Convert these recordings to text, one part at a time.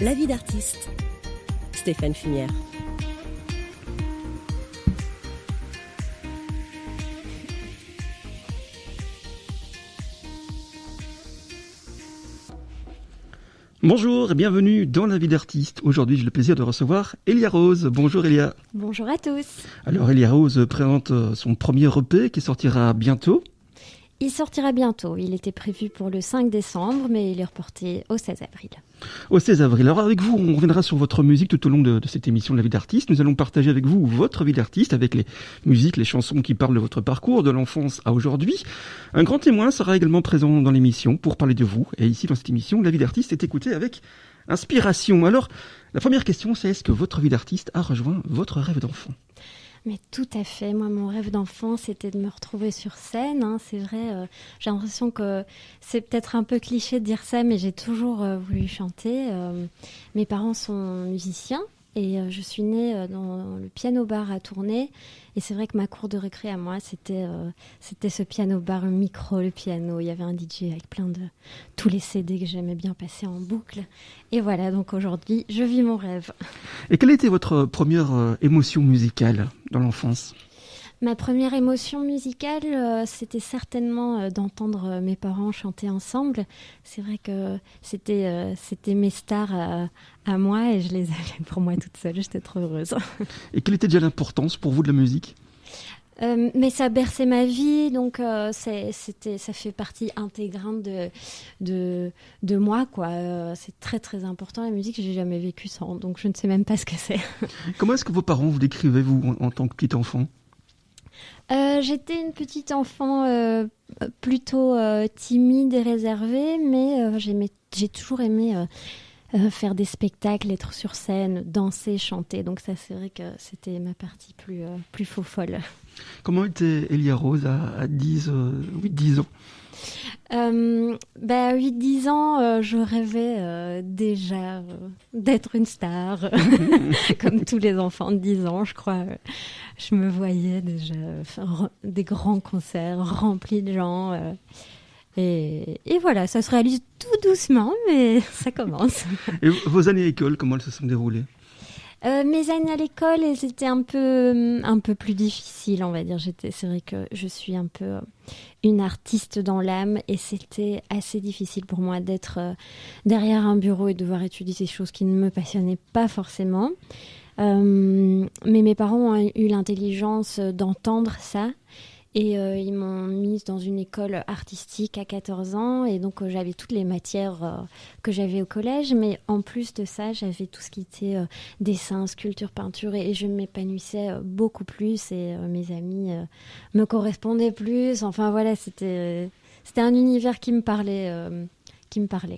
La vie d'artiste. Stéphane Fumière. Bonjour et bienvenue dans La vie d'artiste. Aujourd'hui, j'ai le plaisir de recevoir Elia Rose. Bonjour Elia. Bonjour à tous. Alors Elia Rose présente son premier EP qui sortira bientôt. Il sortira bientôt. Il était prévu pour le 5 décembre, mais il est reporté au 16 avril. Au 16 avril. Alors avec vous, on reviendra sur votre musique tout au long de cette émission de La vie d'artiste. Nous allons partager avec vous votre vie d'artiste avec les musiques, les chansons qui parlent de votre parcours, de l'enfance à aujourd'hui. Un grand témoin sera également présent dans l'émission pour parler de vous. Et ici, dans cette émission, La vie d'artiste est écoutée avec inspiration. Alors, la première question, c'est est-ce que votre vie d'artiste a rejoint votre rêve d'enfant ? Mais tout à fait. Moi, mon rêve d'enfant, c'était de me retrouver sur scène. C'est vrai, j'ai l'impression que c'est peut-être un peu cliché de dire ça, mais j'ai toujours voulu chanter. Mes parents sont musiciens et je suis née dans le piano-bar à Tournai. Et c'est vrai que ma cour de récré à moi, c'était ce piano-bar, le micro, le piano. Il y avait un DJ avec plein de tous les CD que j'aimais bien passer en boucle. Et voilà, donc aujourd'hui, je vis mon rêve. Et quelle était votre première émotion musicale dans l'enfance ? Ma première émotion musicale, c'était certainement d'entendre mes parents chanter ensemble. C'est vrai que c'était mes stars à moi et je les avais pour moi toute seule. J'étais trop heureuse. Et quelle était déjà l'importance pour vous de la musique ? Mais ça berçait ma vie, donc ça fait partie intégrante de moi, quoi. C'est très très important la musique. J'ai jamais vécu sans, donc je ne sais même pas ce que c'est. Comment est-ce que vos parents vous décrivaient vous en tant que petit enfant ? J'étais une petite enfant plutôt timide et réservée, mais j'ai toujours aimé faire des spectacles, être sur scène, danser, chanter. Donc ça, c'est vrai que c'était ma partie plus faux-folle. Comment était Elia Rose à 8-10 ans ? 8-10 ans, je rêvais déjà d'être une star, comme tous les enfants de 10 ans, je crois. Je me voyais déjà faire des grands concerts remplis de gens. Et voilà, ça se réalise tout doucement, mais ça commence. Et vos années à l'école, comment elles se sont déroulées ? Mes années à l'école, elles étaient un peu plus difficiles, on va dire. C'est vrai que je suis un peu une artiste dans l'âme et c'était assez difficile pour moi d'être derrière un bureau et de devoir étudier ces choses qui ne me passionnaient pas forcément. Mais mes parents ont eu l'intelligence d'entendre ça. Et ils m'ont mise dans une école artistique à 14 ans. Et donc, j'avais toutes les matières que j'avais au collège. Mais en plus de ça, j'avais tout ce qui était dessin, sculpture, peinture. Et je m'épanouissais beaucoup plus. Et mes amis me correspondaient plus. Enfin, voilà, c'était un univers qui me parlait,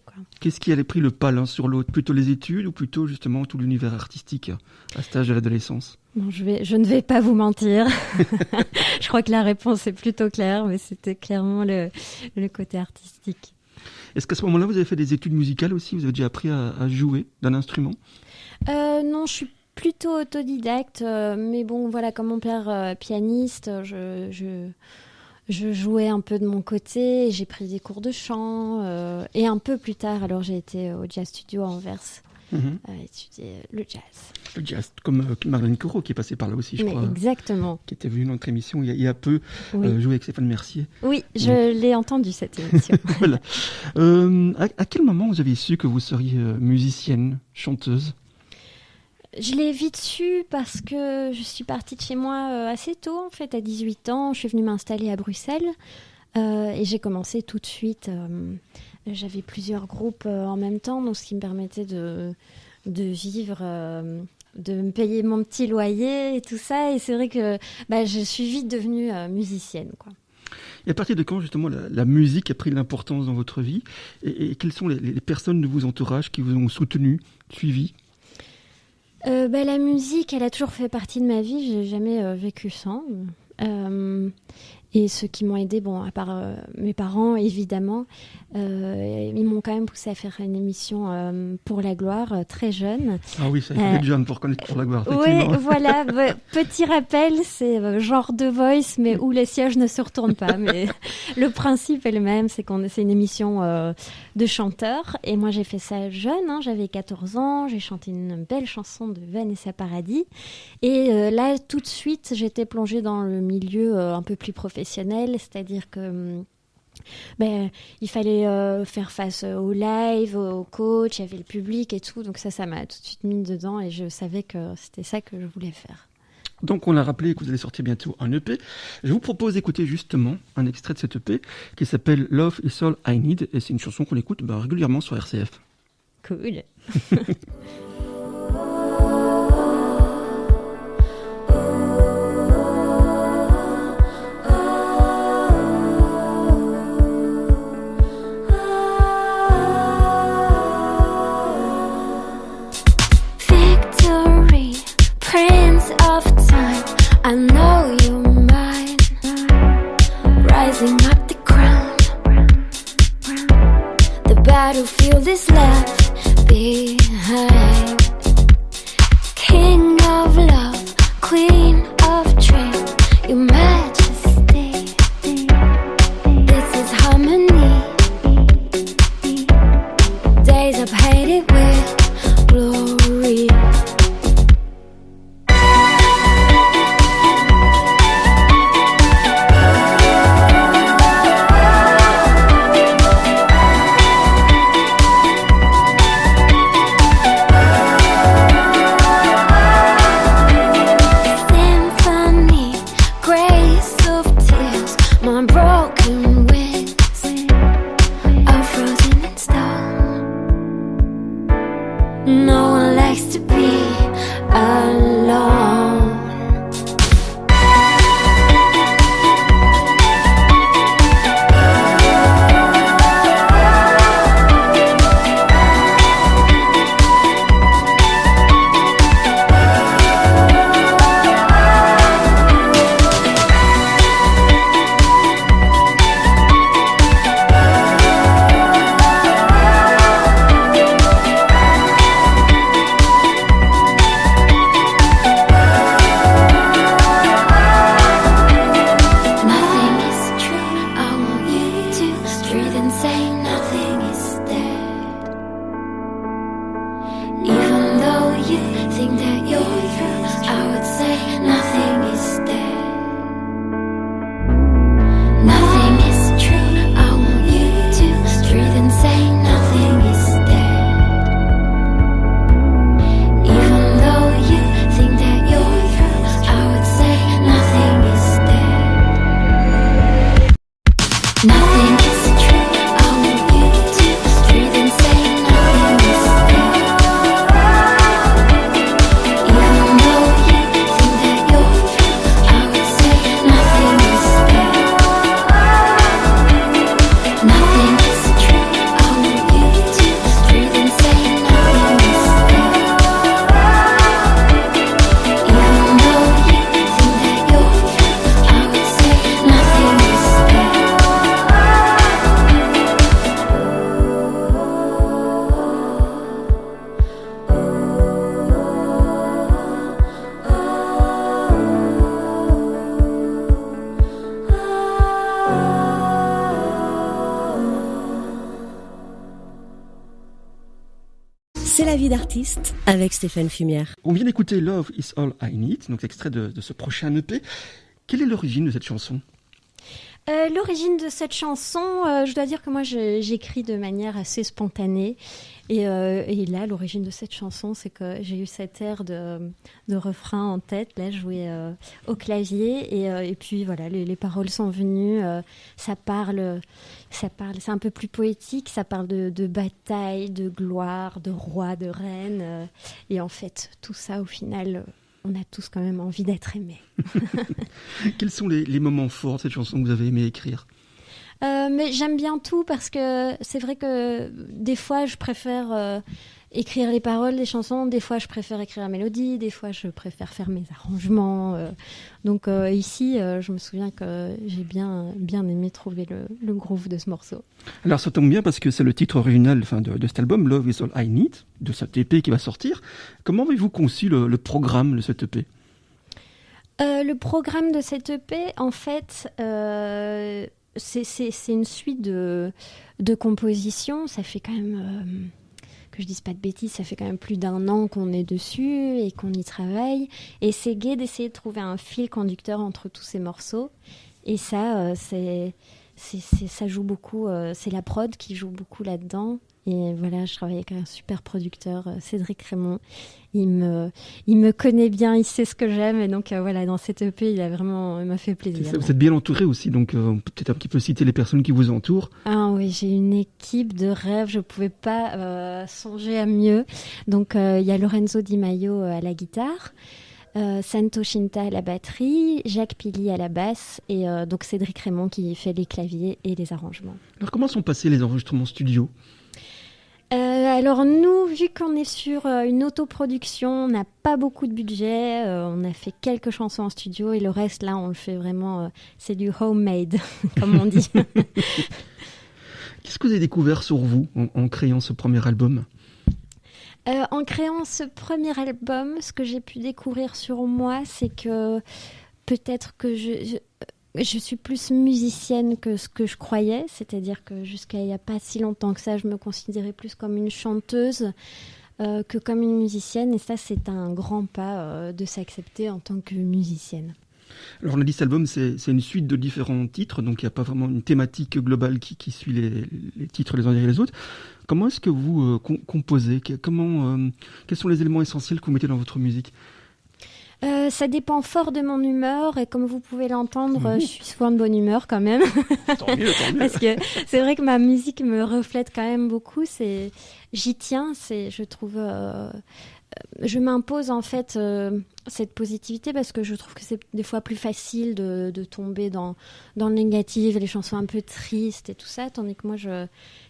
quoi. Qu'est-ce qui avait pris le pas l'un sur l'autre ? Plutôt les études ou plutôt justement tout l'univers artistique à cet âge de l'adolescence ? Bon, je ne vais pas vous mentir. Je crois que la réponse est plutôt claire, mais c'était clairement le côté artistique. Est-ce qu'à ce moment-là, vous avez fait des études musicales aussi ? Vous avez déjà appris à jouer d'un instrument ? Non, je suis plutôt autodidacte. Mais bon, voilà, comme mon père pianiste, je jouais un peu de mon côté. J'ai pris des cours de chant. Et un peu plus tard, alors j'ai été au Jazz Studio à Anvers. Étudier le jazz. Le jazz, comme Marlène Corot qui est passée par là aussi, je crois. Exactement. Qui était venue dans notre émission il y a peu, oui. Jouer avec Stéphane Mercier. Oui, je l'ai entendu cette émission. Voilà. À quel moment vous avez su que vous seriez musicienne, chanteuse ? Je l'ai vite su parce que je suis partie de chez moi assez tôt, en fait, à 18 ans. Je suis venue m'installer à Bruxelles et j'ai commencé tout de suite. J'avais plusieurs groupes en même temps, donc ce qui me permettait de vivre, de me payer mon petit loyer et tout ça. Et c'est vrai que je suis vite devenue musicienne, quoi. Et à partir de quand, justement, la musique a pris de l'importance dans votre vie ? Et quelles sont les personnes de vos entourages qui vous ont soutenu, suivi ? La musique, elle a toujours fait partie de ma vie. J'ai jamais vécu sans. Et ceux qui m'ont aidé, bon, à part mes parents, évidemment, ils m'ont quand même poussé à faire une émission pour la gloire, très jeune. Ah oui, ça, il faut être jeune pour connaître Pour la gloire, Oui, effectivement. voilà. Petit rappel, c'est genre The Voice, mais où les sièges ne se retournent pas. Mais le principe est le même, c'est une émission de chanteurs. Et moi, j'ai fait ça jeune, hein, j'avais 14 ans, j'ai chanté une belle chanson de Vanessa Paradis. Et là, tout de suite, j'étais plongée dans le milieu un peu plus professionnel, c'est-à-dire que il fallait faire face au live, au coach, il y avait le public et tout, donc ça m'a tout de suite mis dedans et je savais que c'était ça que je voulais faire. Donc on a rappelé que vous allez sortir bientôt un EP. Je vous propose d'écouter justement un extrait de cet EP qui s'appelle Love is All I Need, et c'est une chanson qu'on écoute régulièrement sur RCF. Cool. I know you're mine, rising up the crown. The battlefield is left behind. King of love, queen of truth, your majesty. This is harmony. Days I've hated with glory. C'est la vie d'artiste avec Stéphane Fumière. On vient d'écouter Love is All I Need, donc extrait de ce prochain EP. Quelle est l'origine de cette chanson ? L'origine de cette chanson, je dois dire que moi j'écris de manière assez spontanée et là l'origine de cette chanson c'est que j'ai eu cet air de refrain en tête, là joué au clavier et puis voilà les paroles sont venues, ça parle, c'est un peu plus poétique, ça parle de bataille, de gloire, de roi, de reine et en fait tout ça au final... on a tous quand même envie d'être aimés. Quels sont les moments forts de cette chanson que vous avez aimé écrire ? Mais j'aime bien tout parce que c'est vrai que des fois je préfère écrire les paroles des chansons. Des fois, je préfère écrire la mélodie, des fois, je préfère faire mes arrangements. Donc ici, je me souviens que j'ai bien aimé trouver le groove de ce morceau. Alors ça tombe bien parce que c'est le titre original de cet album, Love is All I Need, de cette EP qui va sortir. Comment avez-vous conçu le programme de cette EP ? Le programme de cette EP, en fait, c'est une suite de compositions. Ça fait quand même, que je dise pas de bêtises, ça fait quand même plus d'1 an qu'on est dessus et qu'on y travaille. Et c'est gai d'essayer de trouver un fil conducteur entre tous ces morceaux. Et ça, ça joue beaucoup. C'est la prod qui joue beaucoup là-dedans. Et voilà, je travaille avec un super producteur, Cédric Raymond. Il me connaît bien, il sait ce que j'aime. Et donc voilà, dans cette EP, il m'a fait plaisir. Vous êtes bien entouré aussi, donc on peut peut-être un petit peu citer les personnes qui vous entourent. Ah oui, j'ai une équipe de rêve, je ne pouvais pas songer à mieux. Donc il y a Lorenzo Di Maio à la guitare, Santo Shinta à la batterie, Jacques Pili à la basse et donc Cédric Raymond qui fait les claviers et les arrangements. Alors comment sont passés les enregistrements studio ? Alors nous, vu qu'on est sur une autoproduction, on n'a pas beaucoup de budget, on a fait quelques chansons en studio et le reste là on le fait vraiment, c'est du homemade comme on dit. Qu'est-ce que vous avez découvert sur vous en créant ce premier album ? En créant ce premier album, ce que j'ai pu découvrir sur moi, c'est que peut-être que je suis plus musicienne que ce que je croyais, c'est-à-dire que jusqu'à il n'y a pas si longtemps que ça, je me considérais plus comme une chanteuse que comme une musicienne. Et ça, c'est un grand pas de s'accepter en tant que musicienne. Alors on a dit cet album, c'est une suite de différents titres, donc il n'y a pas vraiment une thématique globale qui suit les titres les uns derrière les autres. Comment est-ce que vous composez ? Quels sont les éléments essentiels que vous mettez dans votre musique ? Ça dépend fort de mon humeur et comme vous pouvez l'entendre, je suis souvent de bonne humeur quand même. Tant mieux. Parce que c'est vrai que ma musique me reflète quand même beaucoup. J'y tiens, je trouve... je m'impose en fait cette positivité parce que je trouve que c'est des fois plus facile de tomber dans le négatif, les chansons un peu tristes et tout ça, tandis que moi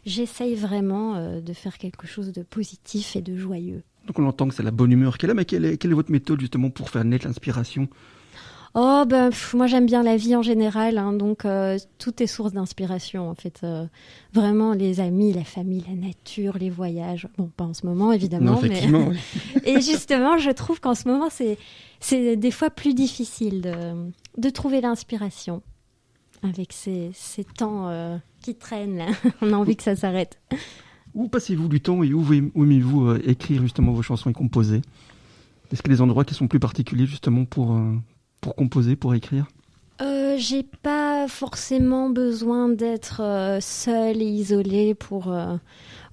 j'essaye vraiment de faire quelque chose de positif et de joyeux. Donc on entend que c'est la bonne humeur qu'elle a, mais quelle est votre méthode justement pour faire naître l'inspiration ? Oh moi j'aime bien la vie en général, hein, donc tout est source d'inspiration en fait. Vraiment les amis, la famille, la nature, les voyages. Bon, pas en ce moment évidemment, non, effectivement, mais et justement je trouve qu'en ce moment c'est des fois plus difficile de trouver l'inspiration avec ces temps qui traînent là. On a envie que ça s'arrête. Où passez-vous du temps et où aimez-vous écrire justement vos chansons et composer ? Est-ce qu'il y a des endroits qui sont plus particuliers justement pour composer, pour écrire ? J'ai pas forcément besoin d'être seule et isolée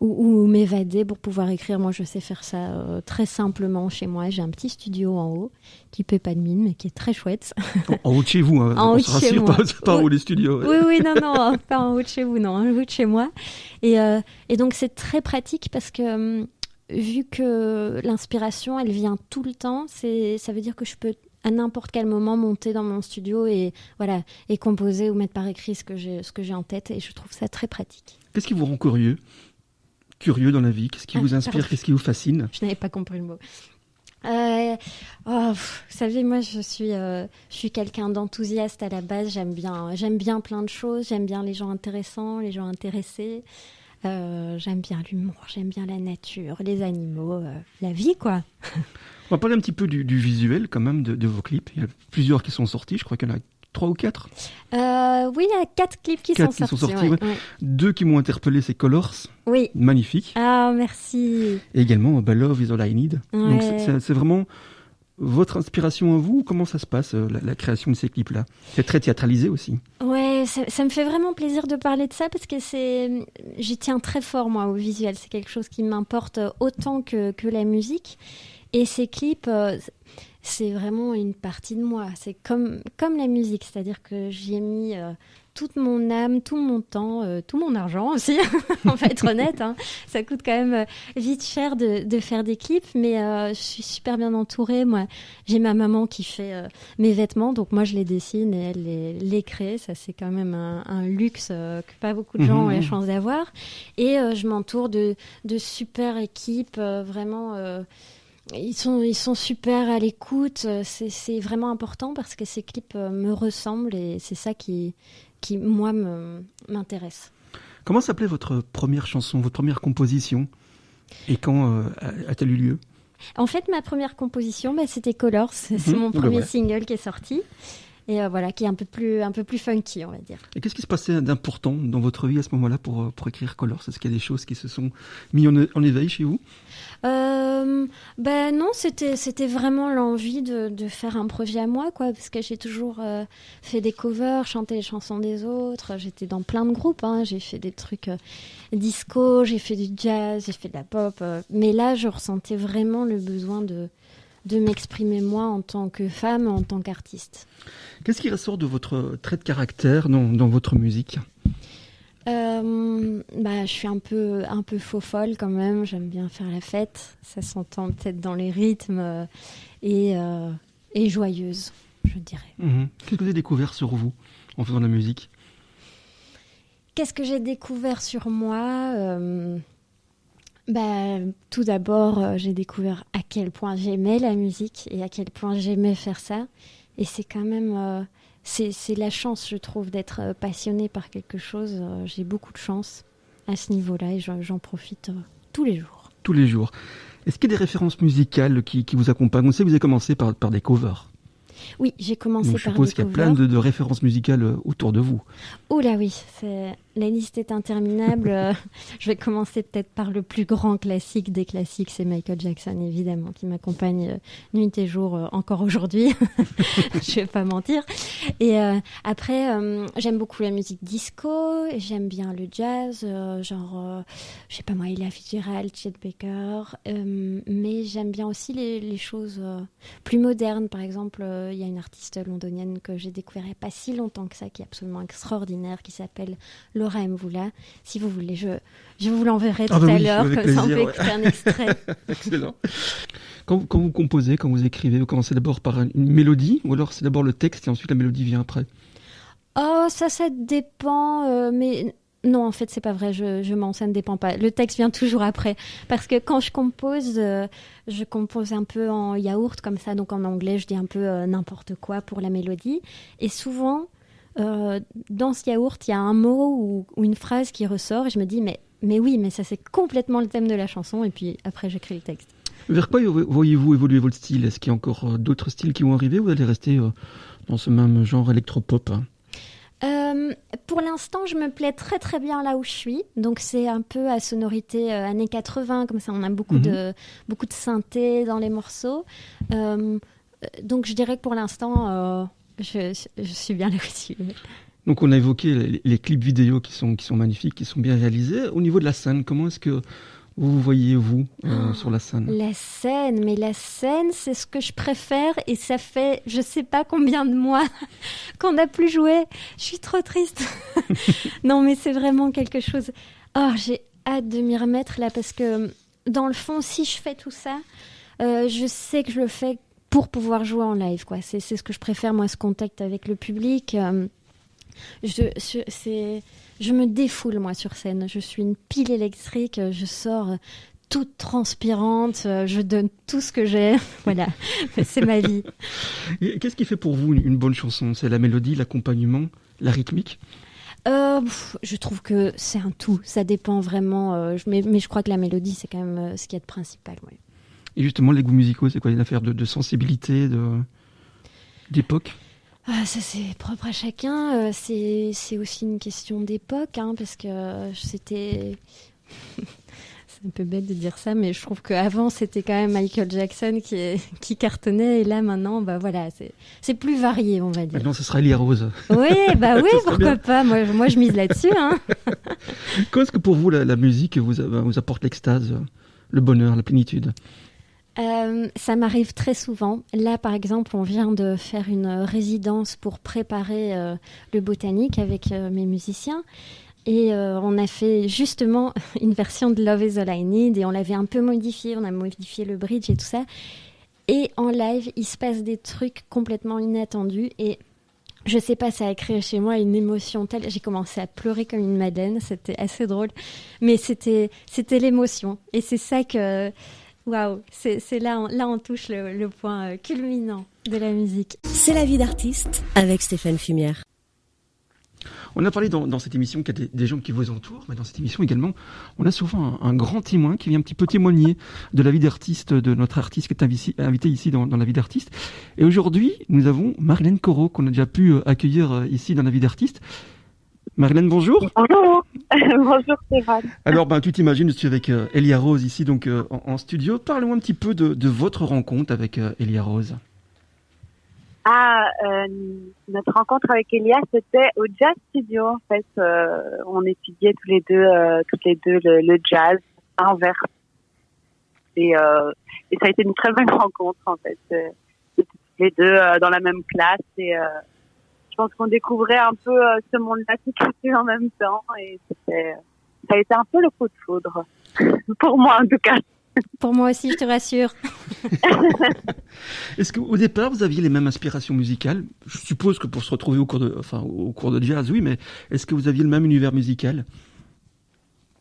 ou m'évader pour pouvoir écrire. Moi, je sais faire ça très simplement chez moi. J'ai un petit studio en haut qui paie pas de mine, mais qui est très chouette. En haut de chez vous, hein, en on haut se rassure, pas en haut des studios. Ouais. Oui, non, pas en haut de chez vous, non, en haut de chez moi. Et donc, c'est très pratique parce que vu que l'inspiration, elle vient tout le temps, ça veut dire que je peux à n'importe quel moment monter dans mon studio et composer ou mettre par écrit ce que j'ai en tête et je trouve ça très pratique. Qu'est-ce qui vous rend curieux dans la vie ? Qu'est-ce qui vous inspire ? Qu'est-ce qui vous fascine ? Je n'avais pas compris le mot. Vous savez, moi je suis quelqu'un d'enthousiaste à la base. J'aime bien plein de choses. J'aime bien les gens intéressants, les gens intéressés. J'aime bien l'humour, j'aime bien la nature, les animaux, la vie quoi. On va parler un petit peu du visuel quand même de vos clips. Il y a plusieurs qui sont sortis, je crois qu'il y en a 3 ou 4. Oui, il y a 4 clips qui sont sortis. Ouais. 2 qui m'ont interpellé, c'est Colors. Oui. Magnifique. Ah, merci. Et également Love is All I Need. Ouais. Donc c'est vraiment votre inspiration à vous ? Comment ça se passe, la création de ces clips-là ? C'est très théâtralisé aussi. Ouais, ça me fait vraiment plaisir de parler de ça parce que j'y tiens très fort moi au visuel. C'est quelque chose qui m'importe autant que la musique. Et ces clips, c'est vraiment une partie de moi. C'est comme la musique, c'est-à-dire que j'y ai mis toute mon âme, tout mon temps, tout mon argent aussi. On va être honnête, hein. Ça coûte quand même vite cher de faire des clips, mais je suis super bien entourée. Moi, j'ai ma maman qui fait mes vêtements, donc moi je les dessine et elle les crée. Ça, c'est quand même un luxe que pas beaucoup de gens ont la chance d'avoir. Et je m'entoure de super équipes, vraiment. Ils sont super à l'écoute. C'est vraiment important parce que ces clips me ressemblent et c'est ça qui moi, m'intéresse. Comment s'appelait votre première chanson, votre première composition? Et quand a-t-elle eu lieu? En fait, ma première composition, c'était Colors. C'est mon premier single qui est sorti. Et voilà, qui est un peu plus funky, on va dire. Et qu'est-ce qui se passait d'important dans votre vie à ce moment-là pour écrire Colors? Est-ce qu'il y a des choses qui se sont mises en éveil chez vous? Non, c'était vraiment l'envie de faire un projet à moi, quoi, parce que j'ai toujours fait des covers, chanté les chansons des autres. J'étais dans plein de groupes, hein. J'ai fait des trucs disco, j'ai fait du jazz, j'ai fait de la pop. Mais là, je ressentais vraiment le besoin de m'exprimer moi en tant que femme, en tant qu'artiste. Qu'est-ce qui ressort de votre trait de caractère dans votre musique? Je suis un peu faux folle quand même. J'aime bien faire la fête. Ça s'entend peut-être dans les rythmes et joyeuse, je dirais. Qu'est-ce que vous avez découvert sur vous en faisant de la musique? Qu'est-ce que j'ai découvert sur moi? Tout d'abord, j'ai découvert à quel point j'aimais la musique et à quel point j'aimais faire ça. Et c'est quand même... c'est la chance, je trouve, d'être passionnée par quelque chose. J'ai beaucoup de chance à ce niveau-là et j'en profite tous les jours. Tous les jours. Est-ce qu'il y a des références musicales qui vous accompagnent? On sait que vous avez commencé par des covers. Oui, j'ai commencé par des covers. Je suppose qu'il y a plein de références musicales autour de vous. Oh là oui, la liste est interminable. Je vais commencer peut-être par le plus grand classique des classiques, c'est Michael Jackson, évidemment, qui m'accompagne nuit et jour encore aujourd'hui. Je vais pas mentir. Et après, j'aime beaucoup la musique disco, j'aime bien le jazz, je sais pas moi, Ella Fitzgerald, Chet Baker, mais j'aime bien aussi les choses plus modernes. Par exemple, il y a une artiste londonienne que j'ai découvert il n'y a pas si longtemps que ça, qui est absolument extraordinaire, qui s'appelle Laura Mvula. Si vous voulez, je vous l'enverrai tout à l'heure, comme plaisir, ça on peut écouter un extrait. Excellent. Quand vous composez, quand vous écrivez, vous commencez d'abord par une mélodie, ou alors c'est d'abord le texte et ensuite la mélodie vient après? Oh, ça dépend, mais... Non, en fait, c'est pas vrai, je mens, ça ne dépend pas. Le texte vient toujours après. Parce que quand je compose un peu en yaourt, comme ça, donc en anglais, je dis un peu n'importe quoi pour la mélodie. Et souvent, dans ce yaourt, il y a un mot ou une phrase qui ressort, et je me dis, mais oui, mais ça, c'est complètement le thème de la chanson, et puis après, j'écris le texte. Vers quoi voyez-vous évoluer votre style? Est-ce qu'il y a encore d'autres styles qui vont arriver, ou vous allez rester dans ce même genre électropop? Pour l'instant, je me plais très très bien là où je suis. Donc c'est un peu à sonorité années 80, comme ça on a beaucoup de synthé dans les morceaux. Donc je dirais que pour l'instant, je suis bien là où je suis. Donc on a évoqué les clips vidéo qui sont magnifiques, qui sont bien réalisés. Au niveau de la scène, comment est-ce que vous voyez-vous sur la scène? La scène, c'est ce que je préfère et ça fait je sais pas combien de mois qu'on n'a plus joué. Je suis trop triste. Non, mais c'est vraiment quelque chose. Oh, j'ai hâte de m'y remettre là parce que dans le fond, si je fais tout ça, je sais que je le fais pour pouvoir jouer en live, quoi. C'est ce que je préfère, moi, ce contact avec le public. Je me défoule, moi, sur scène. Je suis une pile électrique. Je sors toute transpirante. Je donne tout ce que j'ai. Voilà, c'est ma vie. Et qu'est-ce qui fait pour vous une bonne chanson? C'est la mélodie, l'accompagnement, la rythmique? Je trouve que c'est un tout. Ça dépend vraiment. Mais je crois que la mélodie, c'est quand même ce qu'il y a de principal. Ouais. Et justement, les goûts musicaux, c'est quoi? Une affaire de sensibilité, d'époque? Ça, c'est propre à chacun. C'est aussi une question d'époque, hein, parce que c'était... C'est un peu bête de dire ça, mais je trouve qu'avant, c'était quand même Michael Jackson qui cartonnait. Et là, maintenant, voilà, c'est plus varié, on va dire. Maintenant, ce sera Elia Rose. Oui, oui, pourquoi pas. Moi, je mise là-dessus. Hein. Comment est-ce que pour vous, la musique vous apporte l'extase, le bonheur, la plénitude? Ça m'arrive très souvent. Là, par exemple, on vient de faire une résidence pour préparer le botanique avec mes musiciens. Et on a fait justement une version de Love is All I Need et on l'avait un peu modifié. On a modifié le bridge et tout ça. Et en live, il se passe des trucs complètement inattendus. Et je sais pas, ça a créé chez moi une émotion telle. J'ai commencé à pleurer comme une madeleine. C'était assez drôle. Mais c'était l'émotion. Et c'est ça que... Waouh, c'est là, on touche le point culminant de la musique. C'est la vie d'artiste avec Stéphane Fumière. On a parlé dans cette émission qu'il y a des gens qui vous entourent, mais dans cette émission également, on a souvent un grand témoin qui vient un petit peu témoigner de la vie d'artiste, de notre artiste qui est invité ici dans la vie d'artiste. Et aujourd'hui, nous avons Marilène Corot, qu'on a déjà pu accueillir ici dans la vie d'artiste. Marilène, bonjour. Bonjour. Bonjour Stéphane. Alors, tu t'imagines, je suis avec Elia Rose ici donc en studio. Parlez-moi un petit peu de votre rencontre avec Elia Rose. Notre rencontre avec Elia, c'était au Jazz Studio en fait. On étudiait toutes les deux le jazz à Anvers. Et ça a été une très bonne rencontre en fait. Toutes les deux dans la même classe et je pense qu'on découvrait un peu ce monde-là toutes les deux en même temps et ça a été un peu le coup de foudre pour moi en tout cas. Pour moi aussi, je te rassure. Est-ce qu'au départ, vous aviez les mêmes aspirations musicales ? Je suppose que pour se retrouver au cours de jazz, oui, mais est-ce que vous aviez le même univers musical ?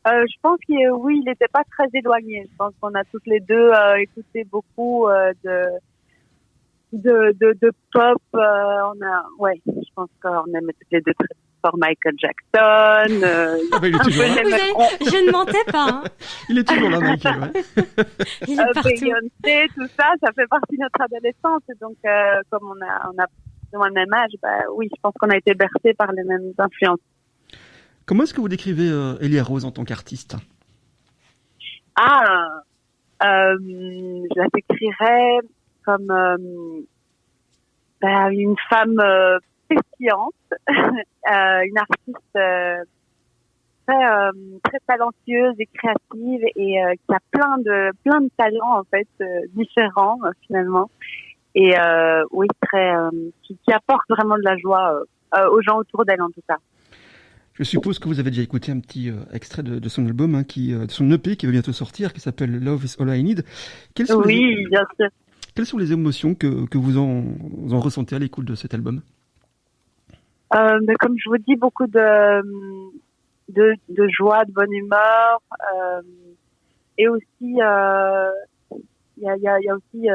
Je pense que oui, il n'était pas très éloigné. Je pense qu'on a toutes les deux écouté beaucoup de pop. Je pense qu'on aimait toutes les deux très fort Michael Jackson. Il est toujours là. Je ne mentais pas. Hein. Il est toujours là, Michael. Ouais. Il est partout. Beyoncé, tout ça, ça fait partie de notre adolescence. Et donc, comme on a plus ou moins le même âge, oui, je pense qu'on a été bercés par les mêmes influences. Comment est-ce que vous décrivez Elia Rose en tant qu'artiste ? Je la décrirais comme une femme pétillante, une artiste très talentueuse et créative et qui a plein de talents en fait différents finalement et oui qui apporte vraiment de la joie aux gens autour d'elle en tout cas. Je suppose que vous avez déjà écouté un petit extrait de son album, de son EP qui va bientôt sortir, qui s'appelle Love is All I Need. Bien sûr. Quelles sont les émotions que vous en ressentez à l'écoute de cet album ? Mais comme je vous dis, beaucoup de joie, de bonne humeur, et aussi il y a aussi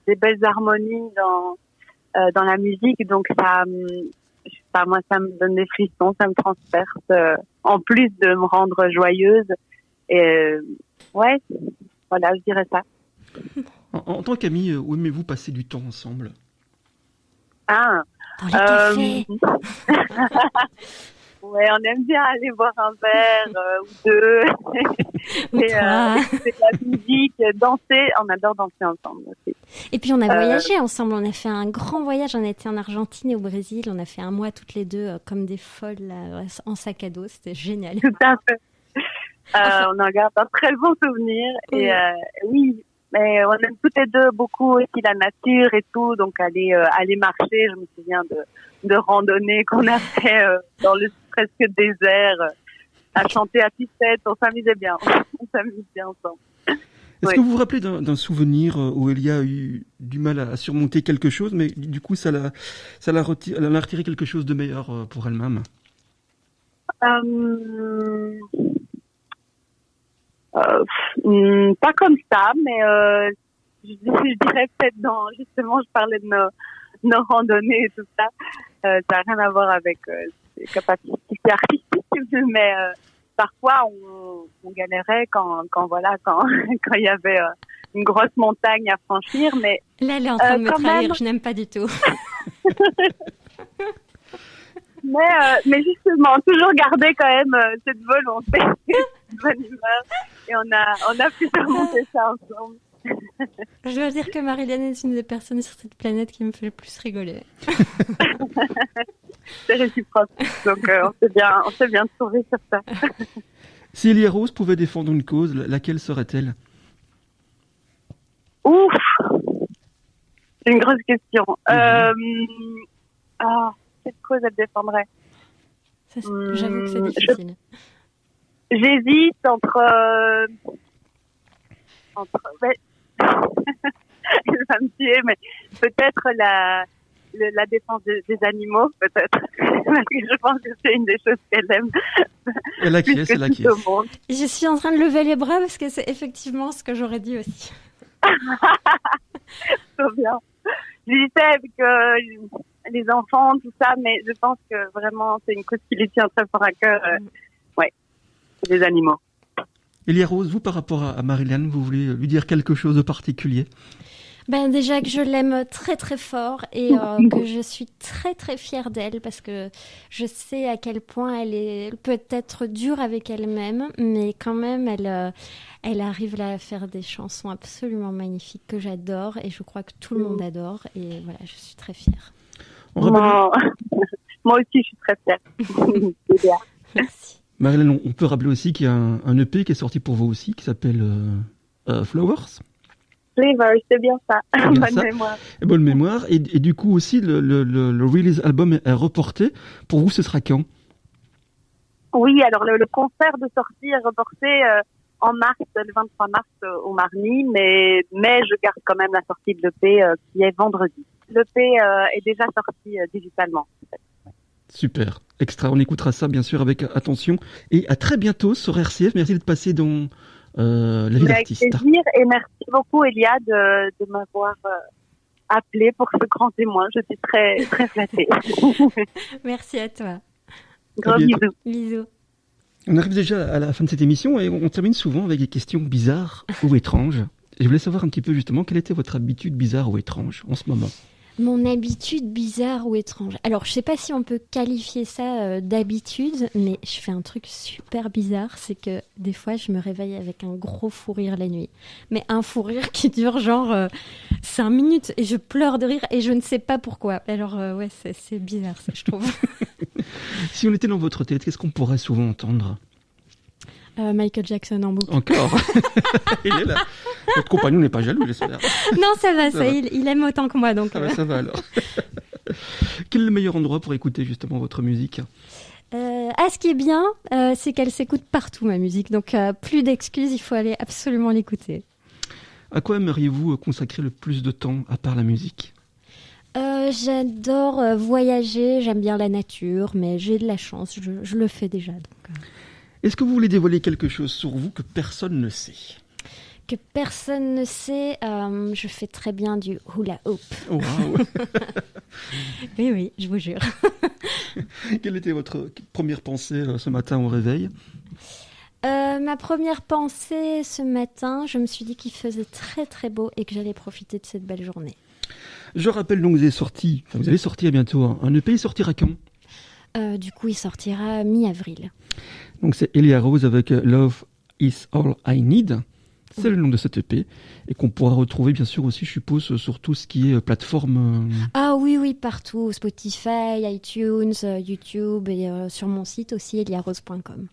des belles harmonies dans la musique, donc ça, je sais pas, moi ça me donne des frissons, ça me transperce, en plus de me rendre joyeuse. Et voilà, je dirais ça. En tant qu'amis, où aimez-vous passer du temps ensemble ? Dans les cafés. Ouais, on aime bien aller boire un verre ou deux. Et écouter de la musique, danser. On adore danser ensemble aussi. Et puis on a voyagé ensemble. On a fait un grand voyage. On a été en Argentine et au Brésil. On a fait un mois toutes les deux comme des folles là, en sac à dos. C'était génial. Tout à fait. On en garde un très bon souvenir. Et oui. Mais on aime toutes les deux beaucoup aussi la nature et tout, donc aller marcher. Je me souviens de randonnées qu'on a fait dans le presque désert, à chanter à tue-tête. On s'amusait bien. On s'amuse bien ensemble. Est-ce que vous vous rappelez d'un souvenir où Elia a eu du mal à surmonter quelque chose, mais du coup elle en a retiré quelque chose de meilleur pour elle-même ? Pas comme ça, mais je dirais peut-être justement, je parlais de nos randonnées et tout ça. Ça n'a rien à voir avec les capacités artistiques, mais parfois on galérait quand il y avait une grosse montagne à franchir. Mais là, elle est en train de me trahir. Je n'aime pas du tout. Mais justement, toujours garder quand même cette volonté, cette bonne humeur, et on a pu surmonter ça ensemble. Je dois dire que Marilène est une des personnes sur cette planète qui me fait le plus rigoler. C'est réciproque, donc on s'est bien trouvé sur ça. Si Elia Rose pouvait défendre une cause, laquelle serait-elle ? Ouf, C'est une grosse question. Quelle cause elle défendrait? J'avoue que c'est difficile. J'hésite entre elle va me tuer, mais peut-être la défense des animaux, peut-être. Parce que je pense que c'est une des choses qu'elle aime. Elle acquiesce. Je suis en train de lever les bras parce que c'est effectivement ce que j'aurais dit aussi. Trop bien. J'hésitais avec les enfants, tout ça, mais je pense que vraiment c'est une cause qui lui tient très fort à cœur. Les animaux. Elia Rose, vous par rapport à Marilyn, vous voulez lui dire quelque chose de particulier? Ben déjà que je l'aime très très fort et que je suis très très fière d'elle parce que je sais à quel point elle peut être dure avec elle-même, mais quand même elle arrive là à faire des chansons absolument magnifiques que j'adore et je crois que tout le monde adore et voilà, je suis très fière. Moi aussi je suis très fière. Merci. Marilyn, on peut rappeler aussi qu'il y a un EP qui est sorti pour vous aussi qui s'appelle Flowers. C'est bien ça. Mémoire. Bonne mémoire. Et du coup aussi, le release album est reporté. Pour vous, ce sera quand? Oui, alors le concert de sortie est reporté en mars, le 23 mars au Marny, mais je garde quand même la sortie de l'EP qui est vendredi. L'EP est déjà sorti digitalement. Super, extra. On écoutera ça bien sûr avec attention. Et à très bientôt sur RCF. Merci d'être passé dans La Vie d'Artiste. Avec plaisir et merci beaucoup Elia de m'avoir appelé pour ce grand témoin. Je suis très très flattée. Merci à toi. Gros bisous. Bisous. On arrive déjà à la fin de cette émission et on termine souvent avec des questions bizarres ou étranges. Et je voulais savoir un petit peu justement quelle était votre habitude bizarre ou étrange en ce moment. Mon habitude bizarre ou étrange. Alors, je sais pas si on peut qualifier ça d'habitude, mais je fais un truc super bizarre, c'est que des fois, je me réveille avec un gros fou rire la nuit. Mais un fou rire qui dure genre 5 minutes et je pleure de rire et je ne sais pas pourquoi. Alors, ouais, c'est bizarre ça, je trouve. Si on était dans votre tête, qu'est-ce qu'on pourrait souvent entendre? Michael Jackson en boucle. Encore. Il est là. Votre compagnon n'est pas jaloux, j'espère. Non, ça va. Il aime autant que moi, donc. Ça va alors. Quel est le meilleur endroit pour écouter justement votre musique? Ce qui est bien, c'est qu'elle s'écoute partout, ma musique. Donc, plus d'excuses, il faut aller absolument l'écouter. À quoi aimeriez-vous consacrer le plus de temps à part la musique? J'adore voyager, j'aime bien la nature, mais j'ai de la chance, je le fais déjà. Donc, Est-ce que vous voulez dévoiler quelque chose sur vous que personne ne sait? Que personne ne sait, je fais très bien du hula hoop. Oh, wow. Oui, je vous jure. Quelle était votre première pensée ce matin au réveil? Ma première pensée ce matin, je me suis dit qu'il faisait très très beau et que j'allais profiter de cette belle journée. Je rappelle donc que vous allez sortir bientôt un EP. Il sortira quand? Du coup, il sortira mi-avril. Donc c'est Elia Rose avec Love is All I Need. C'est le nom de cet EP et qu'on pourra retrouver bien sûr aussi, je suppose, sur tout ce qui est plateforme. Ah oui, partout. Spotify, iTunes, YouTube et sur mon site aussi, eliarose.com.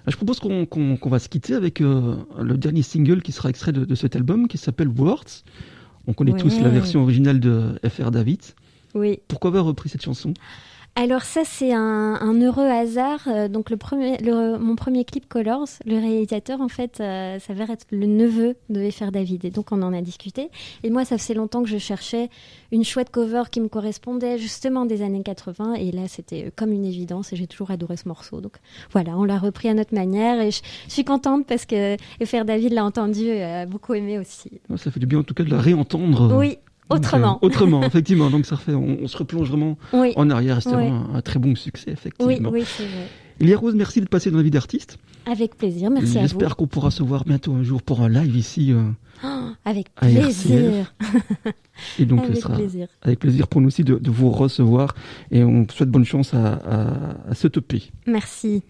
Je propose qu'on va se quitter avec le dernier single qui sera extrait de cet album qui s'appelle Words. On connaît tous la version originale de F.R. David. Oui. Pourquoi avoir repris cette chanson? Alors ça, c'est un heureux hasard. Donc mon premier clip Colors, le réalisateur en fait s'avère être le neveu de F.R. David. Et donc on en a discuté. Et moi, ça faisait longtemps que je cherchais une chouette cover qui me correspondait justement des années 80. Et là, c'était comme une évidence et j'ai toujours adoré ce morceau. Donc voilà, on l'a repris à notre manière et je suis contente parce que F.R. David l'a entendu et a beaucoup aimé aussi. Ça fait du bien en tout cas de la réentendre. Oui. Autrement. Autrement, effectivement. Donc ça refait, on se replonge vraiment en arrière. C'était vraiment un très bon succès, effectivement. Oui, c'est vrai. Elia Rose, merci d'être passée dans La Vie d'Artiste. Avec plaisir, merci à vous. J'espère qu'on pourra se voir bientôt un jour pour un live ici. Avec plaisir. Et donc ce sera avec plaisir pour nous aussi de vous recevoir. Et on souhaite bonne chance à ce EP. Merci.